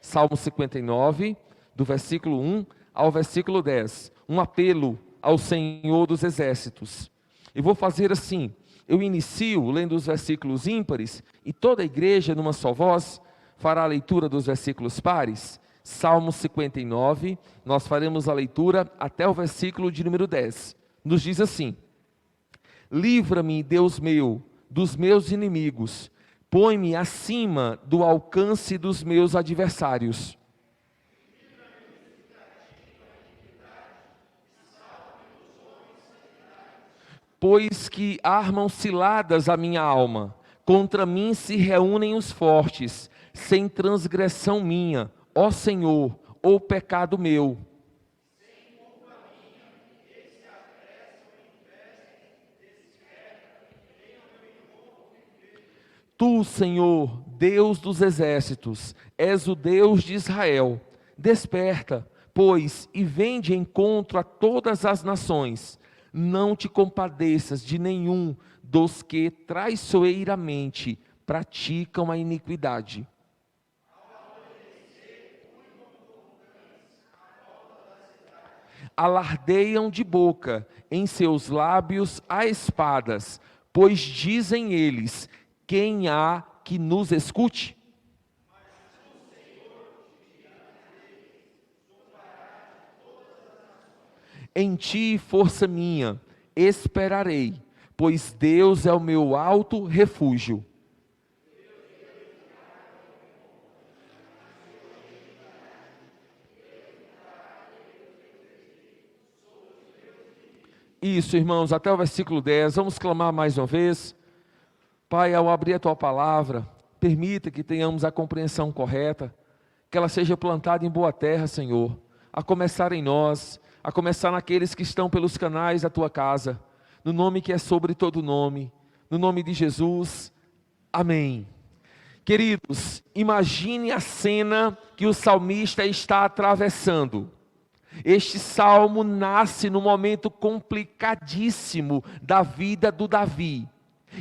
Salmo 59, do versículo 1 ao versículo 10. Um apelo ao Senhor dos Exércitos. E vou fazer assim, eu inicio lendo os versículos ímpares, e toda a igreja, numa só voz, fará a leitura dos versículos pares. Salmo 59, nós faremos a leitura até o versículo de número 10. Nos diz assim: livra-me, Deus meu, dos meus inimigos, põe-me acima do alcance dos meus adversários. Pois que armam ciladas a minha alma, contra mim se reúnem os fortes, sem transgressão minha, ó Senhor, ou pecado meu. Tu, Senhor, Deus dos exércitos, és o Deus de Israel. Desperta, pois, e vem de encontro a todas as nações. Não te compadeças de nenhum dos que traiçoeiramente praticam a iniquidade. Alardeiam de boca, em seus lábios há espadas, pois dizem eles: quem há que nos escute? Em ti, força minha, esperarei, pois Deus é o meu alto refúgio. Isso, irmãos, até o versículo 10, vamos clamar mais uma vez. Pai, ao abrir a Tua palavra, permita que tenhamos a compreensão correta, que ela seja plantada em boa terra, Senhor, a começar em nós, a começar naqueles que estão pelos canais da Tua casa, no nome que é sobre todo nome, no nome de Jesus, amém. Queridos, imagine a cena que o salmista está atravessando. Este salmo nasce num momento complicadíssimo da vida do Davi.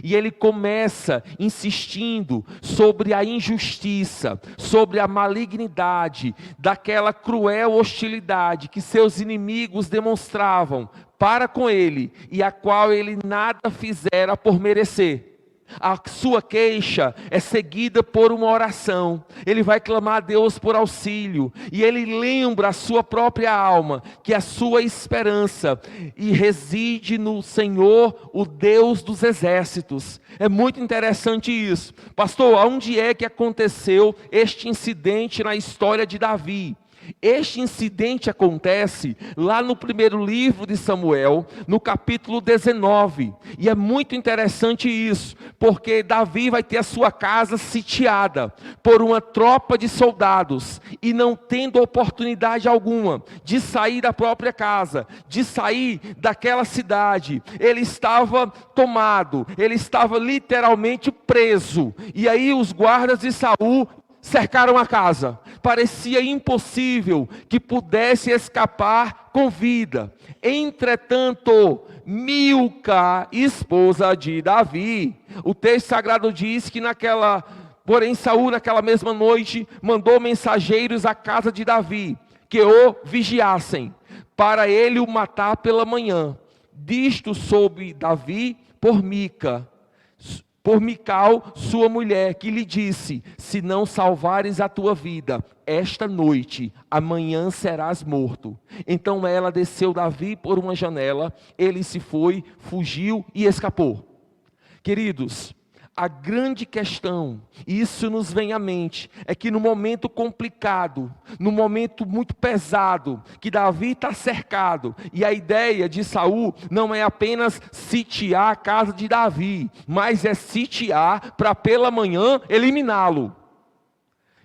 E ele começa insistindo sobre a injustiça, sobre a malignidade, daquela cruel hostilidade que seus inimigos demonstravam para com ele e a qual ele nada fizera por merecer. A sua queixa é seguida por uma oração. Ele vai clamar a Deus por auxílio. E ele lembra a sua própria alma que a sua esperança e reside no Senhor, o Deus dos exércitos. É muito interessante isso. Pastor, onde é que aconteceu este incidente na história de Davi? Este incidente acontece lá no primeiro livro de Samuel, no capítulo 19, e é muito interessante isso, porque Davi vai ter a sua casa sitiada por uma tropa de soldados, e não tendo oportunidade alguma de sair da própria casa, de sair daquela cidade, ele estava tomado, ele estava literalmente preso, e aí os guardas de Saul cercaram a casa. Parecia impossível que pudesse escapar com vida. Entretanto, Milca, esposa de Davi, o texto sagrado diz que porém Saul naquela mesma noite mandou mensageiros à casa de Davi, que o vigiassem, para ele o matar pela manhã. Disto soube Davi por Mical, sua mulher, que lhe disse: se não salvares a tua vida esta noite, amanhã serás morto. Então ela desceu Davi por uma janela, ele se foi, fugiu e escapou. Queridos, a grande questão, e isso nos vem à mente, é que no momento complicado, no momento muito pesado, que Davi está cercado, e a ideia de Saul não é apenas sitiar a casa de Davi, mas é sitiar para pela manhã eliminá-lo.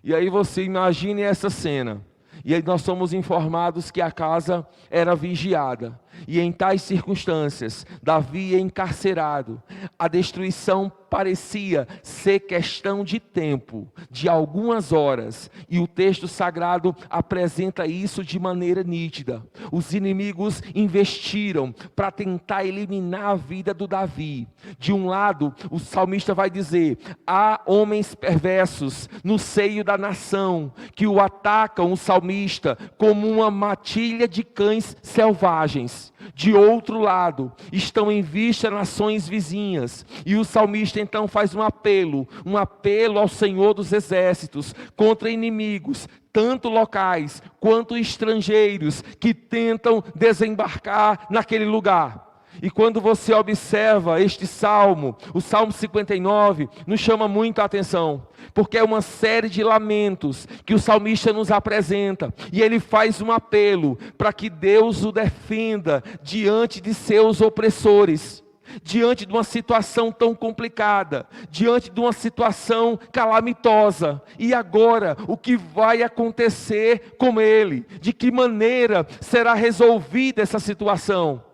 E aí você imagine essa cena. E aí nós somos informados que a casa era vigiada. E em tais circunstâncias, Davi é encarcerado. A destruição parecia ser questão de tempo, de algumas horas, e o texto sagrado apresenta isso de maneira nítida. Os inimigos investiram para tentar eliminar a vida do Davi. De um lado, o salmista vai dizer: há homens perversos no seio da nação que o atacam, o salmista, como uma matilha de cães selvagens. De outro lado, estão em vista nações vizinhas, e o salmista então faz um apelo ao Senhor dos Exércitos, contra inimigos, tanto locais quanto estrangeiros, que tentam desembarcar naquele lugar. E quando você observa este salmo, o Salmo 59, nos chama muito a atenção, porque é uma série de lamentos que o salmista nos apresenta, e ele faz um apelo para que Deus o defenda diante de seus opressores, diante de uma situação tão complicada, diante de uma situação calamitosa. E agora, o que vai acontecer com ele? De que maneira será resolvida essa situação?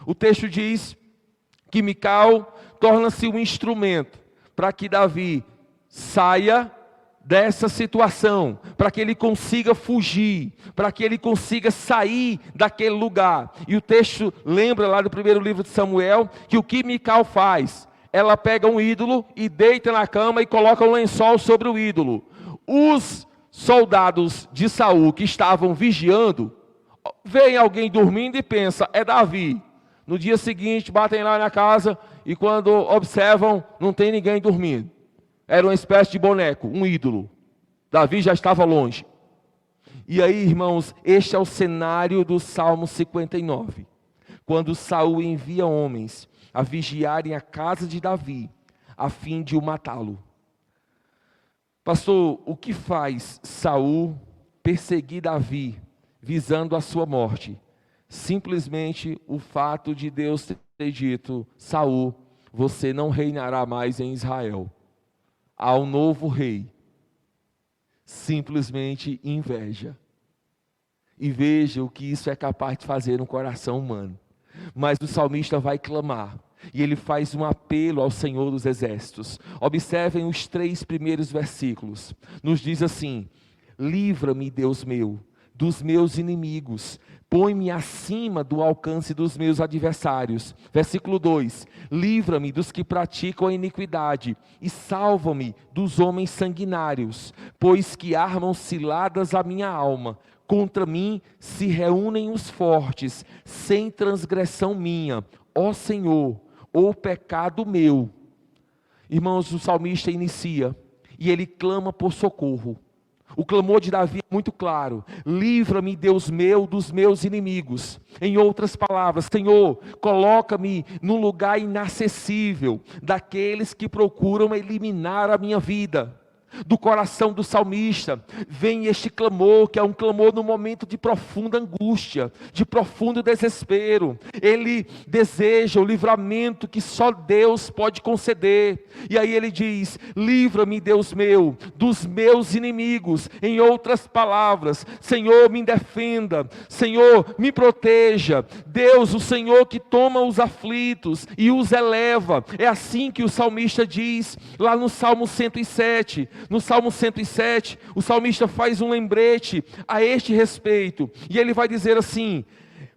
O texto diz que Mical torna-se um instrumento para que Davi saia dessa situação, para que ele consiga fugir, para que ele consiga sair daquele lugar. E o texto lembra lá do primeiro livro de Samuel, que o que Mical faz? Ela pega um ídolo e deita na cama e coloca um lençol sobre o ídolo. Os soldados de Saul que estavam vigiando, veem alguém dormindo e pensam: é Davi. No dia seguinte, batem lá na casa e quando observam, não tem ninguém dormindo. Era uma espécie de boneco, um ídolo. Davi já estava longe. E aí, irmãos, este é o cenário do Salmo 59. Quando Saul envia homens a vigiarem a casa de Davi, a fim de o matá-lo. Pastor, o que faz Saul perseguir Davi, visando a sua morte? Simplesmente o fato de Deus ter dito: Saul, você não reinará mais em Israel. Há um novo rei. Simplesmente inveja. E veja o que isso é capaz de fazer no coração humano. Mas o salmista vai clamar, e ele faz um apelo ao Senhor dos Exércitos. Observem os 3 primeiros versículos. Nos diz assim: livra-me, Deus meu, dos meus inimigos, põe-me acima do alcance dos meus adversários. Versículo 2, livra-me dos que praticam a iniquidade, e salva-me dos homens sanguinários, pois que armam ciladas a minha alma. Contra mim se reúnem os fortes, sem transgressão minha. Ó Senhor, ó pecado meu. Irmãos, o salmista inicia, e ele clama por socorro. O clamor de Davi é muito claro: livra-me, Deus meu, dos meus inimigos. Em outras palavras, Senhor, coloca-me num lugar inacessível daqueles que procuram eliminar a minha vida. Do coração do salmista vem este clamor, que é um clamor no momento de profunda angústia, de profundo desespero. Ele deseja o livramento que só Deus pode conceder. E aí ele diz: livra-me, Deus meu, dos meus inimigos. Em outras palavras, Senhor, me defenda, Senhor, me proteja. Deus, o Senhor que toma os aflitos e os eleva. É assim que o salmista diz lá no Salmo 107. No Salmo 107, o salmista faz um lembrete a este respeito, e ele vai dizer assim: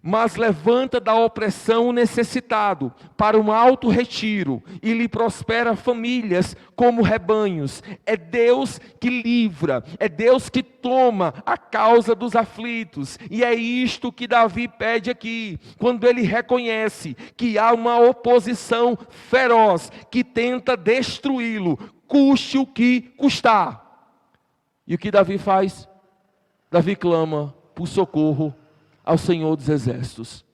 mas levanta da opressão o necessitado para um alto retiro, e lhe prospera famílias como rebanhos. É Deus que livra, é Deus que toma a causa dos aflitos, e é isto que Davi pede aqui, quando ele reconhece que há uma oposição feroz que tenta destruí-lo, custe o que custar. E o que Davi faz? Davi clama por socorro ao Senhor dos Exércitos.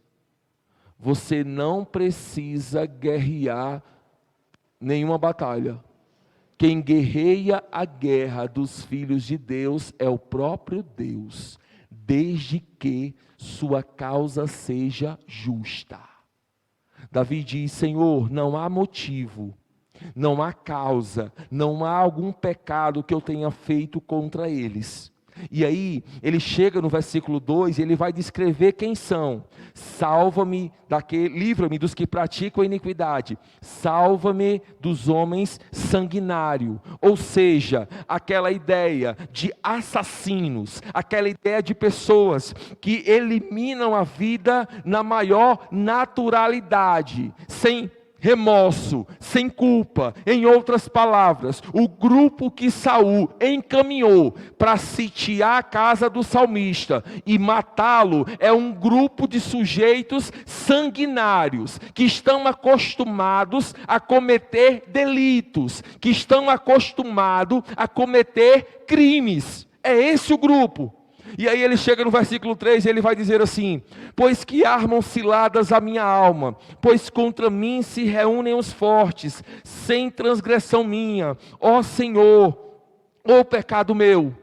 Você não precisa guerrear nenhuma batalha. Quem guerreia a guerra dos filhos de Deus é o próprio Deus, desde que sua causa seja justa. Davi diz: Senhor, não há motivo, não há causa, não há algum pecado que eu tenha feito contra eles. E aí, ele chega no versículo 2 e ele vai descrever quem são. Salva-me livra-me dos que praticam a iniquidade. Salva-me dos homens sanguinários. Ou seja, aquela ideia de assassinos, aquela ideia de pessoas que eliminam a vida na maior naturalidade, sem remorso, sem culpa. Em outras palavras, o grupo que Saul encaminhou para sitiar a casa do salmista e matá-lo é um grupo de sujeitos sanguinários, que estão acostumados a cometer delitos, que estão acostumados a cometer crimes. É esse o grupo. E aí ele chega no versículo 3 e ele vai dizer assim: pois que armam ciladas a minha alma, pois contra mim se reúnem os fortes, sem transgressão minha. Ó Senhor, ó pecado meu,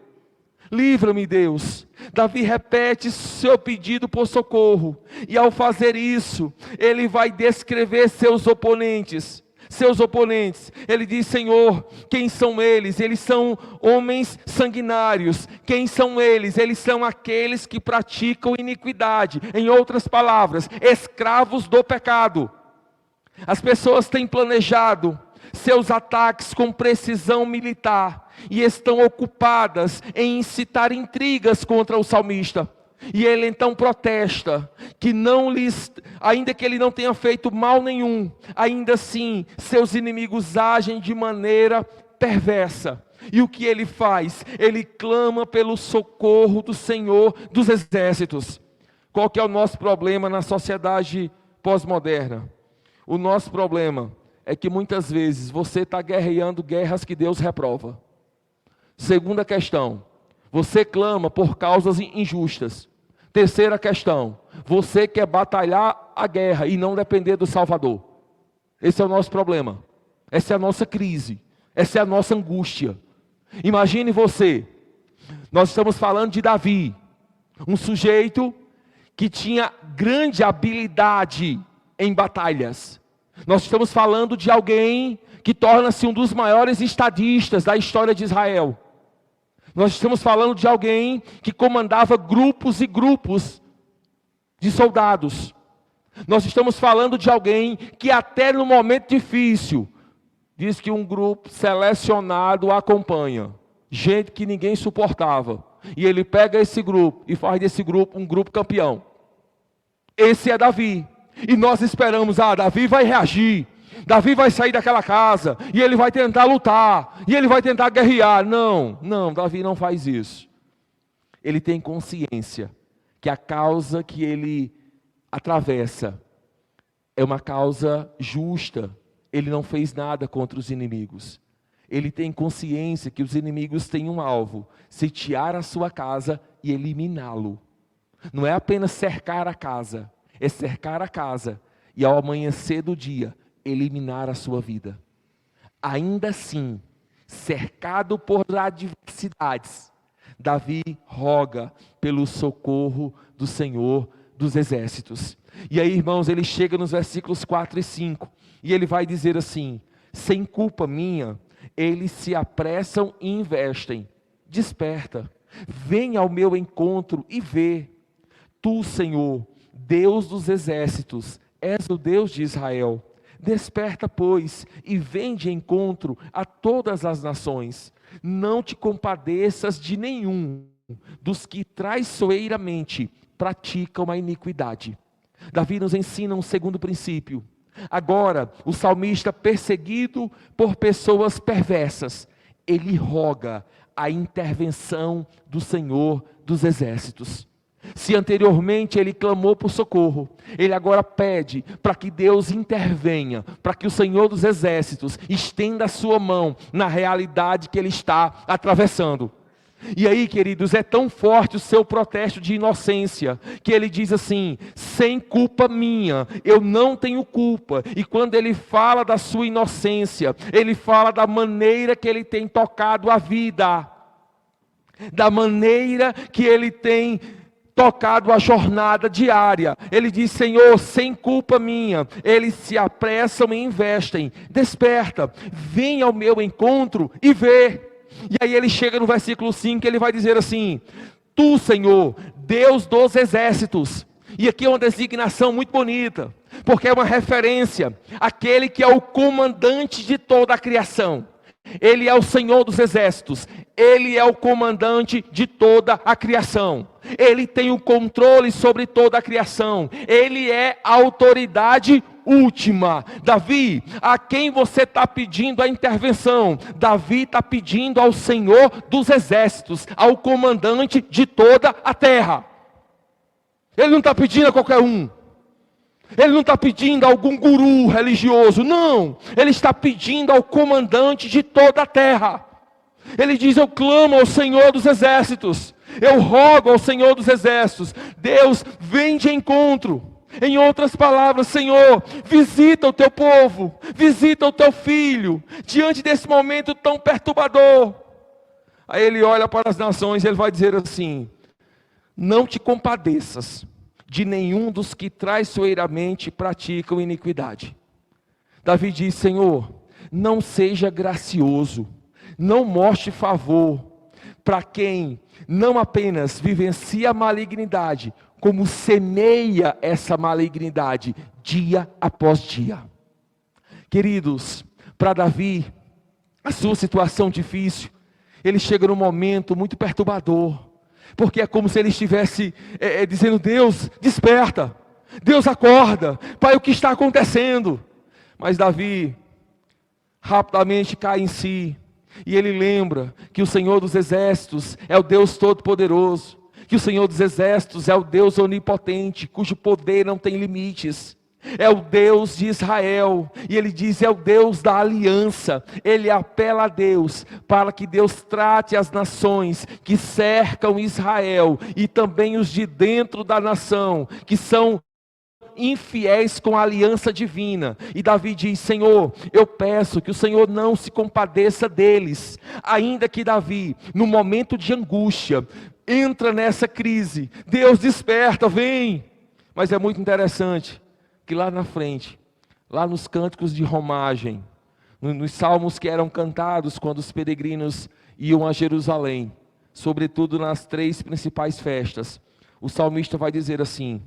livra-me, Deus. Davi repete seu pedido por socorro, e ao fazer isso, ele vai descrever seus oponentes. Ele diz: Senhor, quem são eles? Eles são homens sanguinários. Quem são eles? Eles são aqueles que praticam iniquidade. Em outras palavras, escravos do pecado. As pessoas têm planejado seus ataques com precisão militar e estão ocupadas em incitar intrigas contra o salmista. E ele então protesta que ainda que ele não tenha feito mal nenhum, ainda assim seus inimigos agem de maneira perversa. E o que ele faz? Ele clama pelo socorro do Senhor dos exércitos. Qual que é o nosso problema na sociedade pós-moderna? O nosso problema é que muitas vezes você está guerreando guerras que Deus reprova. Segunda questão: você clama por causas injustas. Terceira questão: você quer batalhar a guerra e não depender do Salvador. Esse é o nosso problema. Essa é a nossa crise. Essa é a nossa angústia. Imagine você. Nós estamos falando de Davi, um sujeito que tinha grande habilidade em batalhas. Nós estamos falando de alguém que torna-se um dos maiores estadistas da história de Israel. Nós estamos falando de alguém que comandava grupos e grupos de soldados. Nós estamos falando de alguém que até no momento difícil, diz que um grupo selecionado o acompanha. Gente que ninguém suportava. E ele pega esse grupo e faz desse grupo um grupo campeão. Esse é Davi. E nós esperamos: Davi vai reagir. Davi vai sair daquela casa, e ele vai tentar lutar, e ele vai tentar guerrear. Não, Davi não faz isso. Ele tem consciência que a causa que ele atravessa é uma causa justa. Ele não fez nada contra os inimigos. Ele tem consciência que os inimigos têm um alvo: sitiar a sua casa e eliminá-lo. Não é apenas cercar a casa, é cercar a casa e ao amanhecer do dia eliminar a sua vida. Ainda assim, cercado por adversidades, Davi roga pelo socorro do Senhor dos exércitos. E aí, irmãos, ele chega nos versículos 4 e 5, e ele vai dizer assim: sem culpa minha, eles se apressam e investem. Desperta, vem ao meu encontro e vê. Tu, Senhor, Deus dos exércitos, és o Deus de Israel. Desperta, pois, e vem de encontro a todas as nações. Não te compadeças de nenhum dos que traiçoeiramente praticam a iniquidade. Davi nos ensina um segundo princípio. Agora, o salmista, perseguido por pessoas perversas, ele roga a intervenção do Senhor dos exércitos. Se anteriormente ele clamou por socorro, ele agora pede para que Deus intervenha, para que o Senhor dos exércitos estenda a sua mão na realidade que ele está atravessando. E aí, queridos, é tão forte o seu protesto de inocência, que ele diz assim: sem culpa minha, eu não tenho culpa. E quando ele fala da sua inocência, ele fala da maneira que ele tem tocado a vida, da maneira que ele tem tocado a jornada diária. Ele diz: Senhor, sem culpa minha, eles se apressam e investem. Desperta, vem ao meu encontro e vê. E aí ele chega no versículo 5, ele vai dizer assim: Tu, Senhor, Deus dos exércitos. E aqui é uma designação muito bonita, porque é uma referência àquele que é o comandante de toda a criação. Ele é o Senhor dos exércitos, Ele é o comandante de toda a criação, Ele tem o controle sobre toda a criação, Ele é a autoridade última. Davi, a quem você está pedindo a intervenção? Davi está pedindo ao Senhor dos exércitos, ao comandante de toda a terra. Ele não está pedindo a qualquer um. Ele não está pedindo a algum guru religioso, não. Ele está pedindo ao comandante de toda a terra. Ele diz: eu clamo ao Senhor dos exércitos, eu rogo ao Senhor dos exércitos. Deus, vem de encontro. Em outras palavras, Senhor, visita o teu povo, visita o teu filho, diante desse momento tão perturbador. Aí ele olha para as nações e ele vai dizer assim: não te compadeças de nenhum dos que traiçoeiramente praticam iniquidade. Davi diz: Senhor, não seja gracioso, não mostre favor para quem não apenas vivencia a malignidade, como semeia essa malignidade dia após dia. Queridos, para Davi, a sua situação difícil, ele chega num momento muito perturbador, porque é como se ele estivesse dizendo: Deus, desperta, Deus, acorda, Pai, o que está acontecendo? Mas Davi rapidamente cai em si, e ele lembra que o Senhor dos exércitos é o Deus Todo-Poderoso, que o Senhor dos exércitos é o Deus onipotente, cujo poder não tem limites. É o Deus de Israel, e ele diz: é o Deus da aliança. Ele apela a Deus, para que Deus trate as nações que cercam Israel, e também os de dentro da nação, que são infiéis com a aliança divina. E Davi diz: Senhor, eu peço que o Senhor não se compadeça deles. Ainda que Davi, no momento de angústia, entra nessa crise, Deus, desperta, vem. Mas é muito interessante que lá na frente, lá nos cânticos de romagem, nos salmos que eram cantados quando os peregrinos iam a Jerusalém, sobretudo nas 3 principais festas, o salmista vai dizer assim: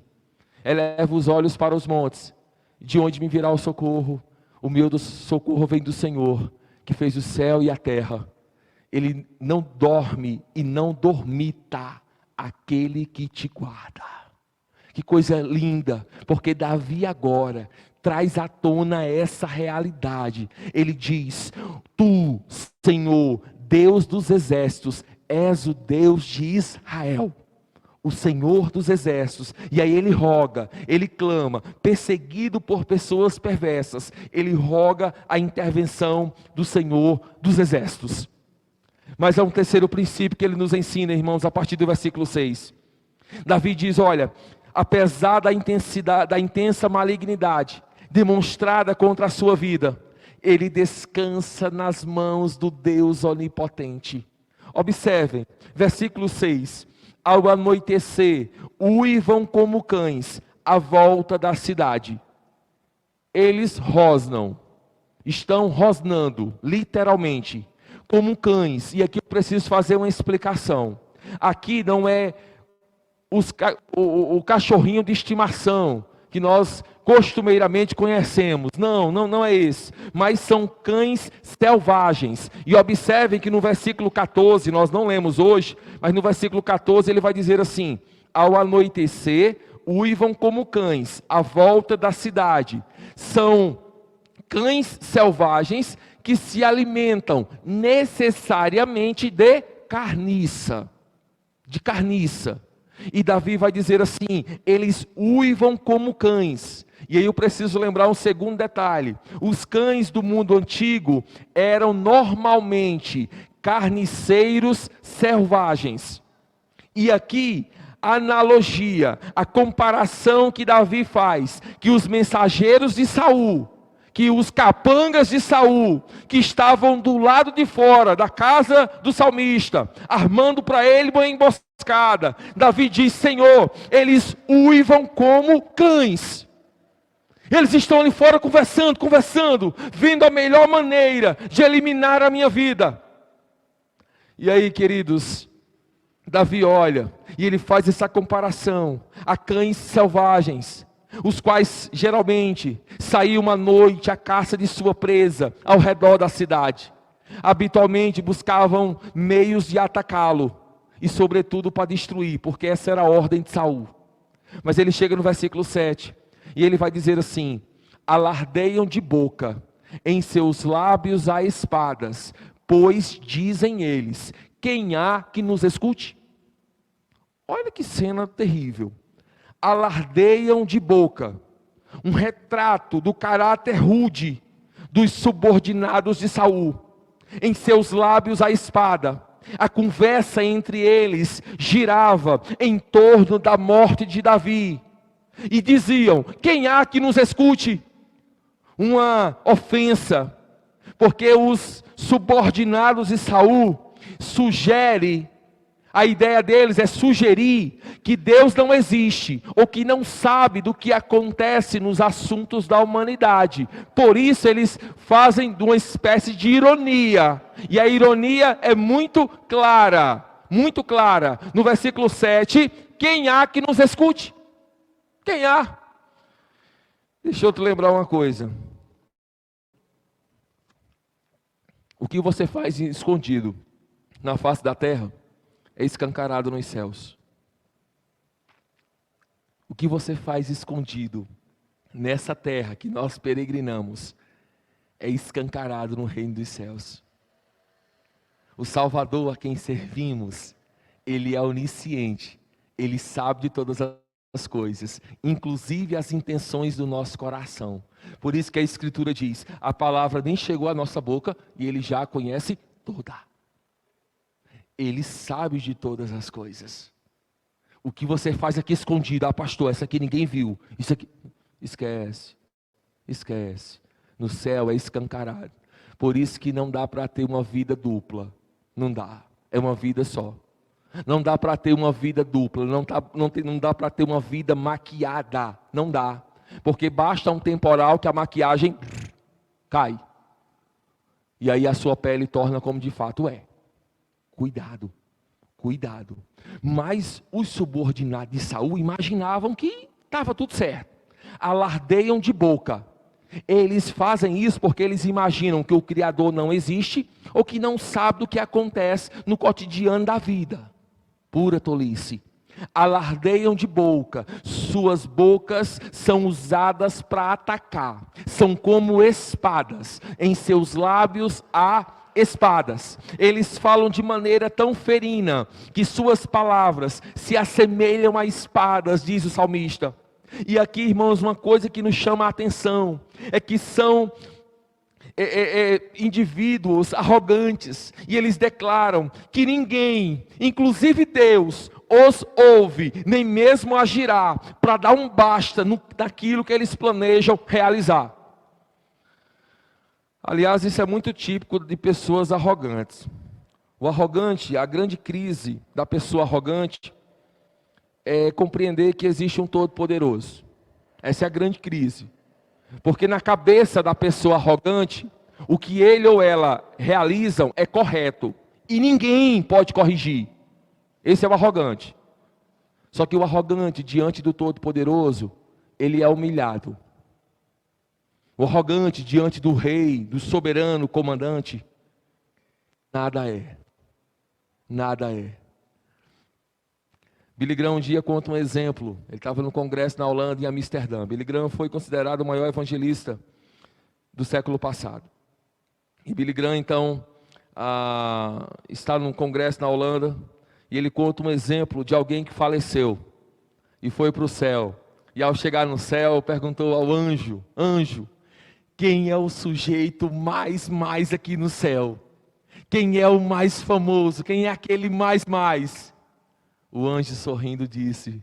eleva os olhos para os montes, de onde me virá o socorro? O meu socorro vem do Senhor, que fez o céu e a terra. Ele não dorme e não dormita aquele que te guarda. Que coisa linda, porque Davi agora traz à tona essa realidade. Ele diz: Tu, Senhor, Deus dos exércitos, és o Deus de Israel, o Senhor dos exércitos. E aí ele roga, ele clama, perseguido por pessoas perversas, ele roga a intervenção do Senhor dos exércitos. Mas há um terceiro princípio que ele nos ensina, irmãos, a partir do versículo 6. Davi diz: olha, apesar da intensa malignidade demonstrada contra a sua vida, ele descansa nas mãos do Deus onipotente. Observem, versículo 6. Ao anoitecer, uivam como cães à volta da cidade. Eles rosnam, estão rosnando, literalmente, como cães. E aqui eu preciso fazer uma explicação. Aqui não é o cachorrinho de estimação que nós costumeiramente conhecemos. Não é esse. Mas são cães selvagens. E observem que no versículo 14, nós não lemos hoje, mas no versículo 14 ele vai dizer assim: ao anoitecer, uivam como cães à volta da cidade. São cães selvagens que se alimentam necessariamente de carniça. E Davi vai dizer assim: eles uivam como cães. E aí eu preciso lembrar um segundo detalhe: os cães do mundo antigo eram normalmente carniceiros selvagens. E aqui a analogia, a comparação que Davi faz, que os mensageiros de Saul, que os capangas de Saul, que estavam do lado de fora da casa do salmista, armando para ele uma emboscada, Davi diz: Senhor, eles uivam como cães. Eles estão ali fora conversando, vendo a melhor maneira de eliminar a minha vida. E aí, queridos, Davi olha e ele faz essa comparação a cães selvagens, os quais geralmente saíam uma noite à caça de sua presa ao redor da cidade. Habitualmente buscavam meios de atacá-lo e sobretudo para destruir, porque essa era a ordem de Saul. Mas ele chega no versículo 7 e ele vai dizer assim: alardeiam de boca, em seus lábios há espadas, pois dizem eles, quem há que nos escute? Olha que cena terrível. Alardeiam de boca, um retrato do caráter rude dos subordinados de Saul. Em seus lábios a espada. A conversa entre eles girava em torno da morte de Davi. E diziam, quem há que nos escute? Uma ofensa, porque os subordinados de Saul a ideia deles é sugerir que Deus não existe, ou que não sabe do que acontece nos assuntos da humanidade. Por isso eles fazem uma espécie de ironia, e a ironia é muito clara, no versículo 7, quem há que nos escute? Quem há? Deixa eu te lembrar uma coisa. O que você faz escondido na face da terra é escancarado nos céus. O que você faz escondido nessa terra que nós peregrinamos é escancarado no reino dos céus. O Salvador a quem servimos, Ele é onisciente, Ele sabe de todas as coisas, inclusive as intenções do nosso coração. Por isso que a Escritura diz, a palavra nem chegou à nossa boca e Ele já a conhece toda. Ele sabe de todas as coisas. O que você faz aqui escondido, pastor, essa aqui ninguém viu, isso aqui, esquece. No céu é escancarado. Por isso que não dá para ter uma vida dupla, não dá, é uma vida só. Não dá para ter uma vida dupla, não dá para ter uma vida maquiada, não dá. Porque basta um temporal que a maquiagem cai. E aí a sua pele torna como de fato é. Cuidado. Mas os subordinados de Saul imaginavam que estava tudo certo. Alardeiam de boca. Eles fazem isso porque eles imaginam que o Criador não existe ou que não sabe do que acontece no cotidiano da vida. Pura tolice. Alardeiam de boca, suas bocas são usadas para atacar, são como espadas, em seus lábios há espadas. Eles falam de maneira tão ferina que suas palavras se assemelham a espadas, diz o salmista. E aqui, irmãos, uma coisa que nos chama a atenção é que são indivíduos arrogantes, e eles declaram que ninguém, inclusive Deus, os ouve, nem mesmo agirá para dar um basta naquilo que eles planejam realizar. Aliás, isso é muito típico de pessoas arrogantes. O arrogante, a grande crise da pessoa arrogante é compreender que existe um Todo-Poderoso. Essa é a grande crise. Porque na cabeça da pessoa arrogante, o que ele ou ela realizam é correto. E ninguém pode corrigir. Esse é o arrogante. Só que o arrogante, diante do Todo-Poderoso, ele é humilhado. O arrogante, diante do rei, do soberano comandante, nada é. Billy Graham um dia conta um exemplo. Ele estava no congresso na Holanda, em Amsterdã. Billy Graham foi considerado o maior evangelista do século passado. E Billy Graham, então, está num congresso na Holanda, e ele conta um exemplo de alguém que faleceu e foi para o céu. E ao chegar no céu, perguntou ao anjo, quem é o sujeito mais aqui no céu? Quem é o mais famoso? Quem é aquele mais? O anjo sorrindo disse,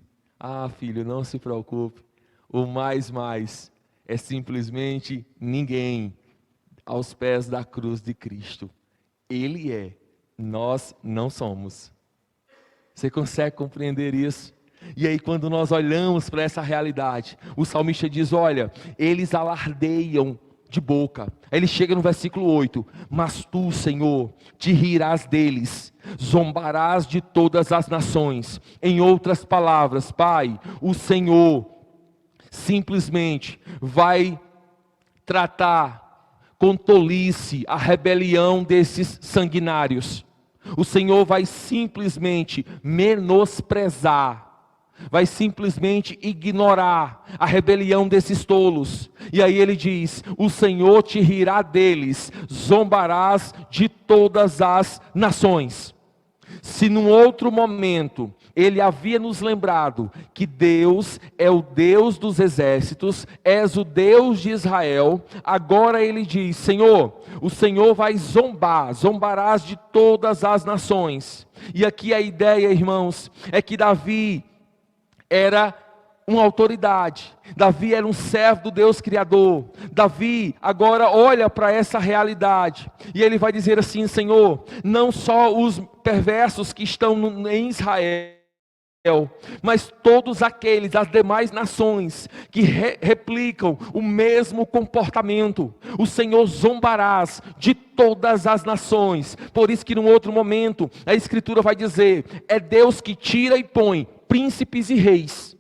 filho, não se preocupe, o mais é simplesmente ninguém aos pés da cruz de Cristo. Ele é, nós não somos. Você consegue compreender isso? E aí quando nós olhamos para essa realidade, o salmista diz, olha, eles alardeiam de boca. Aí ele chega no versículo 8: mas tu, Senhor, te rirás deles, zombarás de todas as nações. Em outras palavras, Pai, o Senhor simplesmente vai tratar com tolice a rebelião desses sanguinários. O Senhor vai simplesmente menosprezar, vai simplesmente ignorar a rebelião desses tolos. E aí ele diz: o Senhor te rirá deles, zombarás de todas as nações. Se num outro momento ele havia nos lembrado que Deus é o Deus dos exércitos, és o Deus de Israel, agora ele diz: Senhor, o Senhor vai zombarás de todas as nações. E aqui a ideia, irmãos, é que Davi era uma autoridade, Davi era um servo do Deus Criador. Davi agora olha para essa realidade, e ele vai dizer assim: Senhor, não só os perversos que estão em Israel, mas todos aqueles, as demais nações que replicam o mesmo comportamento, o Senhor zombarás de todas as nações. Por isso que num outro momento a Escritura vai dizer: é Deus que tira e põe príncipes e reis.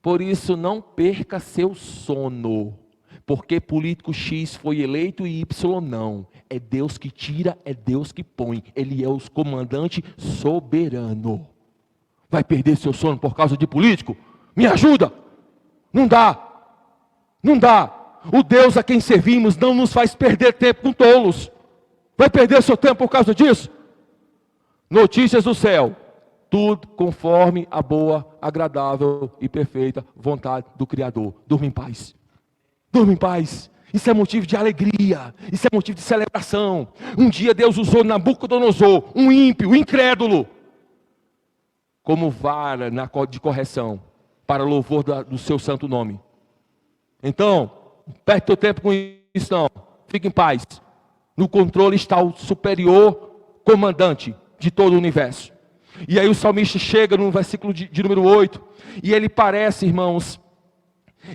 Por isso não perca seu sono, porque político X foi eleito e Y não. É Deus que tira, é Deus que põe. Ele é o comandante soberano. Vai perder seu sono por causa de político? Me ajuda! Não dá. Não dá. O Deus a quem servimos não nos faz perder tempo com tolos. Vai perder seu tempo por causa disso? Notícias do céu. Tudo conforme a boa, agradável e perfeita vontade do Criador. Durma em paz. Durma em paz. Isso é motivo de alegria. Isso é motivo de celebração. Um dia Deus usou Nabucodonosor, um ímpio, incrédulo, como vara de correção, para louvor do seu santo nome. Então, perde teu tempo com isso não. Fique em paz. No controle está o superior comandante de todo o universo. E aí o salmista chega no versículo de número 8, e ele parece, irmãos,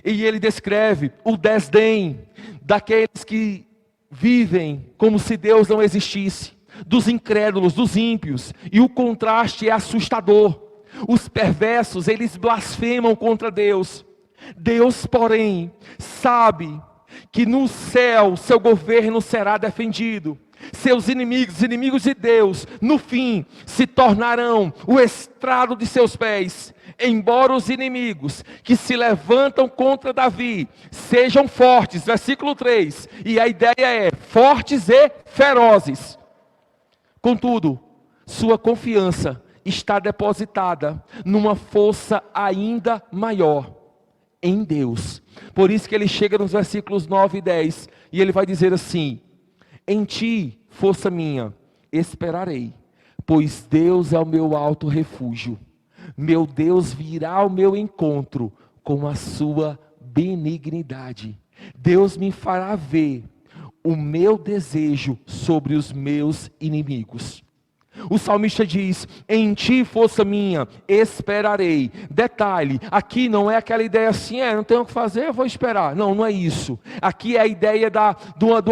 e ele descreve o desdém daqueles que vivem como se Deus não existisse, dos incrédulos, dos ímpios, e o contraste é assustador. Os perversos, eles blasfemam contra Deus. Deus, porém, sabe que no céu seu governo será defendido. Seus inimigos, inimigos de Deus, no fim se tornarão o estrado de seus pés. Embora os inimigos que se levantam contra Davi sejam fortes, versículo 3, e a ideia é fortes e ferozes. Contudo, sua confiança está depositada numa força ainda maior, em Deus. Por isso que ele chega nos versículos 9 e 10, e ele vai dizer assim: em ti, força minha, esperarei, pois Deus é o meu alto refúgio. Meu Deus virá ao meu encontro com a sua benignidade. Deus me fará ver o meu desejo sobre os meus inimigos. O salmista diz: em ti, força minha, esperarei. Detalhe, aqui não é aquela ideia assim: não tenho o que fazer, eu vou esperar. Não, não é isso. Aqui é a ideia de uma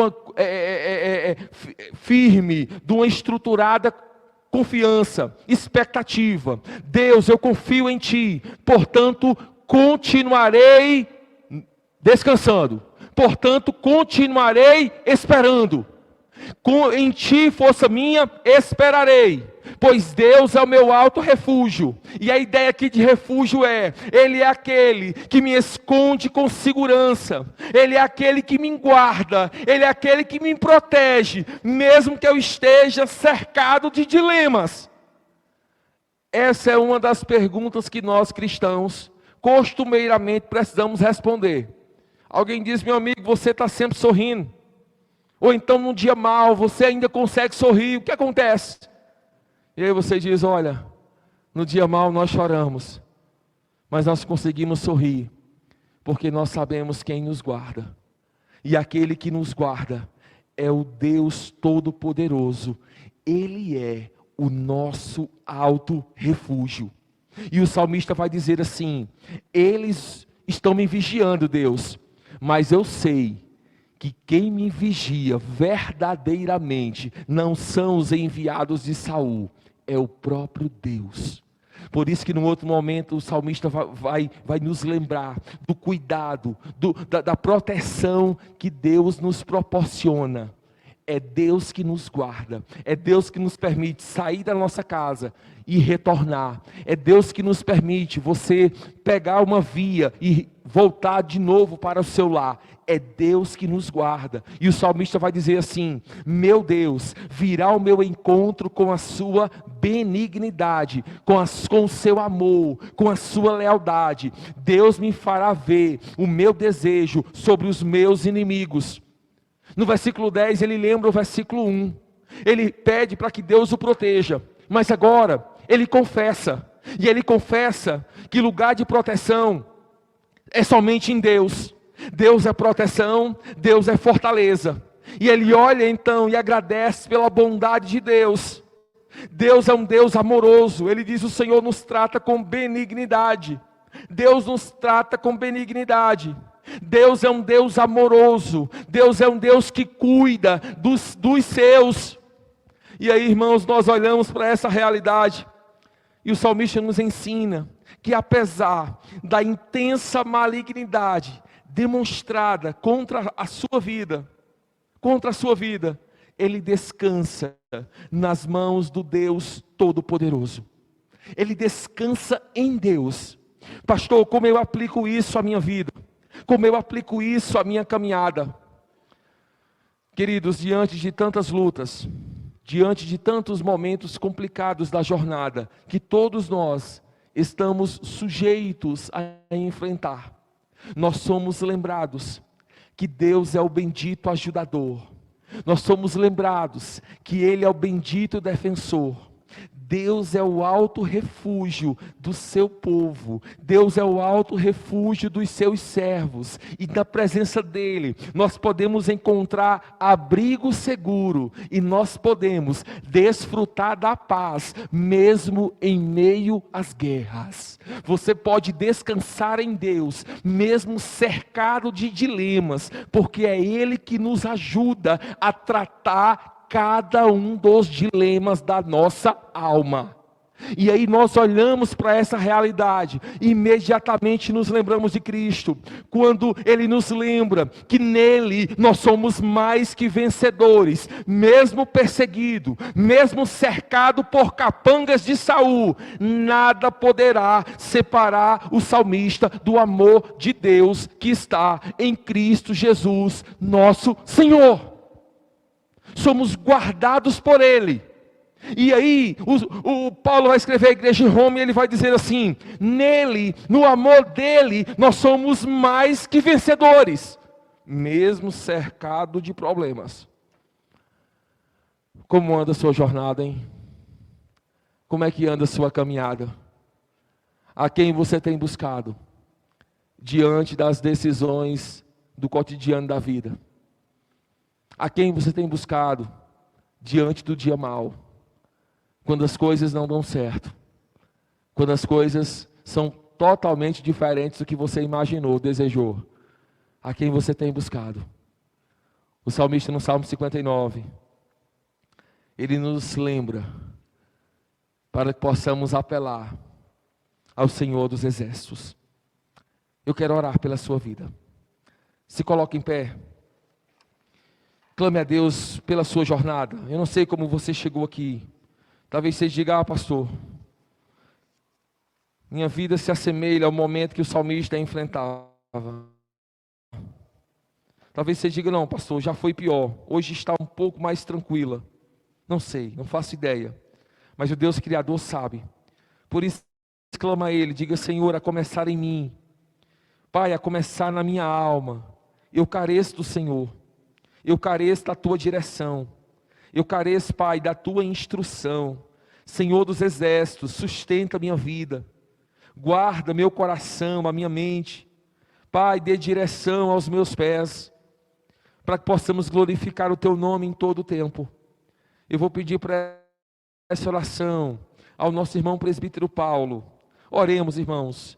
firme, de uma estruturada confiança, expectativa. Deus, eu confio em ti, portanto continuarei descansando. Portanto continuarei esperando. Em ti, força minha, esperarei, pois Deus é o meu alto refúgio. E a ideia aqui de refúgio é: Ele é aquele que me esconde com segurança, Ele é aquele que me guarda, Ele é aquele que me protege, mesmo que eu esteja cercado de dilemas. Essa é uma das perguntas que nós cristãos costumeiramente precisamos responder. Alguém diz: meu amigo, você está sempre sorrindo. Ou então num dia mau, você ainda consegue sorrir, o que acontece? E aí você diz: olha, no dia mau nós choramos, mas nós conseguimos sorrir, porque nós sabemos quem nos guarda. E aquele que nos guarda é o Deus Todo-Poderoso. Ele é o nosso alto refúgio. E o salmista vai dizer assim: eles estão me vigiando, Deus, mas eu sei que quem me vigia verdadeiramente não são os enviados de Saul, é o próprio Deus. Por isso que no outro momento o salmista vai nos lembrar do cuidado, da proteção que Deus nos proporciona. É Deus que nos guarda, é Deus que nos permite sair da nossa casa e retornar. É Deus que nos permite você pegar uma via e voltar de novo para o seu lar. É Deus que nos guarda. E o salmista vai dizer assim: meu Deus virá ao meu encontro com a sua benignidade, com o seu amor, com a sua lealdade. Deus me fará ver o meu desejo sobre os meus inimigos. No versículo 10 ele lembra o versículo 1. Ele pede para que Deus o proteja. Mas agora ele confessa. E ele confessa que lugar de proteção é somente em Deus. Deus é proteção, Deus é fortaleza. E ele olha então e agradece pela bondade de Deus. Deus é um Deus amoroso. Ele diz: o Senhor nos trata com benignidade. Deus nos trata com benignidade. Deus é um Deus amoroso. Deus é um Deus que cuida dos seus. E aí, irmãos, nós olhamos para essa realidade. E o salmista nos ensina que apesar da intensa malignidade demonstrada contra a sua vida, ele descansa nas mãos do Deus Todo-Poderoso. Ele descansa em Deus. Pastor, como eu aplico isso à minha vida? Como eu aplico isso à minha caminhada? Queridos, diante de tantas lutas, diante de tantos momentos complicados da jornada, que todos nós estamos sujeitos a enfrentar, nós somos lembrados que Deus é o bendito ajudador. Nós somos lembrados que Ele é o bendito defensor. Deus é o alto refúgio do seu povo. Deus é o alto refúgio dos seus servos. E na presença dEle, nós podemos encontrar abrigo seguro. E nós podemos desfrutar da paz, mesmo em meio às guerras. Você pode descansar em Deus, mesmo cercado de dilemas, porque é Ele que nos ajuda a tratar cada um dos dilemas da nossa alma. E aí nós olhamos para essa realidade e imediatamente nos lembramos de Cristo, quando Ele nos lembra que nele nós somos mais que vencedores, mesmo perseguido, mesmo cercado por capangas de Saul, nada poderá separar o salmista do amor de Deus que está em Cristo Jesus, nosso Senhor. Somos guardados por Ele. E aí, o Paulo vai escrever à igreja em Roma e ele vai dizer assim: nele, no amor dele, nós somos mais que vencedores, mesmo cercado de problemas. Como anda a sua jornada, hein? Como é que anda a sua caminhada? A quem você tem buscado diante das decisões do cotidiano da vida? A quem você tem buscado diante do dia mau? Quando as coisas não dão certo, quando as coisas são totalmente diferentes do que você imaginou, desejou, a quem você tem buscado? O salmista no Salmo 59, ele nos lembra para que possamos apelar ao Senhor dos Exércitos. Eu quero orar pela sua vida. Se coloque em pé. Clame a Deus pela sua jornada. Eu não sei como você chegou aqui. Talvez você diga: pastor, minha vida se assemelha ao momento que o salmista enfrentava. Talvez você diga: não, pastor, já foi pior. Hoje está um pouco mais tranquila. Não sei, não faço ideia. Mas o Deus Criador sabe. Por isso, clama a Ele. Diga: Senhor, a começar em mim. Pai, a começar na minha alma. Eu careço do Senhor. Eu careço da tua direção. Eu careço, Pai, da tua instrução. Senhor dos exércitos, sustenta a minha vida. Guarda meu coração, a minha mente. Pai, dê direção aos meus pés, para que possamos glorificar o teu nome em todo o tempo. Eu vou pedir para essa oração ao nosso irmão presbítero Paulo. Oremos, irmãos.